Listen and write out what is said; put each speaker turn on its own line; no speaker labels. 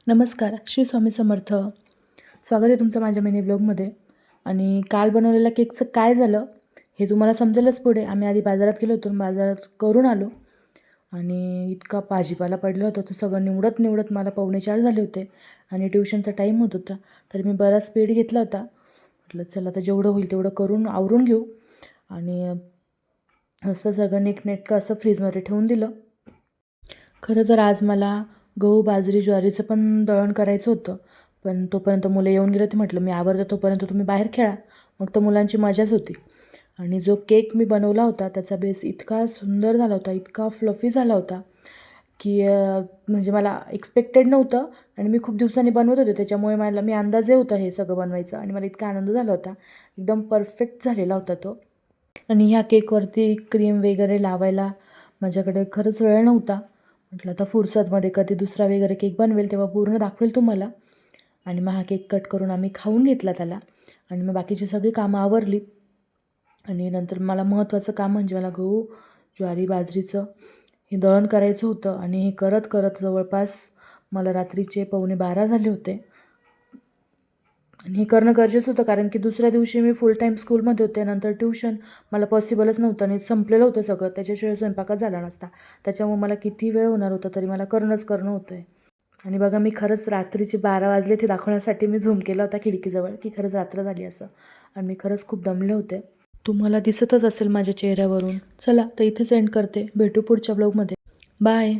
नमस्कार, श्री स्वामी समर्थ. स्वागत आहे तुमचं माझ्या मिनी ब्लॉगमध्ये. आणि काल बनवलेल्या केकचं काय झालं हे तुम्हाला समजेलच पुढे. आम्ही आधी बाजारात गेलो होतो, बाजारात करून आलो आणि इतका भाजीपाला पडला होता, तो सगळं निवडत मला 3:45 झाले होते आणि ट्युशनचा टाईम होत होता. तर मी बराच स्पीड घेतला होता. म्हटलं चला आता जेवढं होईल तेवढं करून आवरून घेऊ आणि असं सगळं नीटनेटकं असं फ्रीजमध्ये ठेवून दिलं. खरं तर आज मला गहू, बाजरी, ज्वारीचं पण दळण करायचं होतं. पण तोपर्यंत मुलं येऊन गेले होते. म्हटलं मी आवरते तोपर्यंत तुम्ही बाहेर खेळा. मग तर मुलांची मजाच होती. आणि जो केक मी बनवला होता त्याचा बेस इतका सुंदर झाला होता, इतका फ्लफी झाला होता, की म्हणजे मला एक्सपेक्टेड नव्हतं आणि मी खूप दिवसांनी बनवत होते. त्याच्यामुळे मी अंदाजे होता हे सगळं बनवायचं आणि मला इतका आनंद झाला होता. एकदम परफेक्ट झालेला होता तो. आणि ह्या केकवरती क्रीम वगैरे लावायला माझ्याकडे खरंच वेळ नव्हता. म्हटलं आता फुरसतमध्ये कधी दुसरा वगैरे केक बनवेल तेव्हा पूर्ण दाखवेल तुम्हाला. आणि मग हा केक कट करून आम्ही खाऊन घेतला त्याला आणि मग बाकीची सगळी कामं आवरली. आणि नंतर मला महत्त्वाचं काम म्हणजे मला गहू, ज्वारी, बाजरीचं हे दळण करायचं होतं आणि हे करत करत जवळपास मला रात्रीचे 11:45 झाले होते. आणि हे करणं गरजेचं होतं कारण की दुसऱ्या दिवशी मी फुल टाईम स्कूलमध्ये होते. नंतर ट्यूशन मला पॉसिबलच नव्हतं आणि संपलेलं होतं सगळं. त्याच्याशिवाय स्वयंपाकच झाला नसता. त्याच्यामुळे मला किती वेळ होणार होता तरी मला करणं होतं आहे. आणि बघा मी खरंच रात्रीचे 12 वाजले ते दाखवण्यासाठी मी झूम केला होता खिडकीजवळ की खरंच रात्र झाली असं. आणि मी खरंच खूप दमले होते. तुम्हाला दिसतच असेल माझ्या चेहऱ्यावरून. चला तर इथेच एंड करते. भेटू पुढच्या ब्लॉगमध्ये. बाय.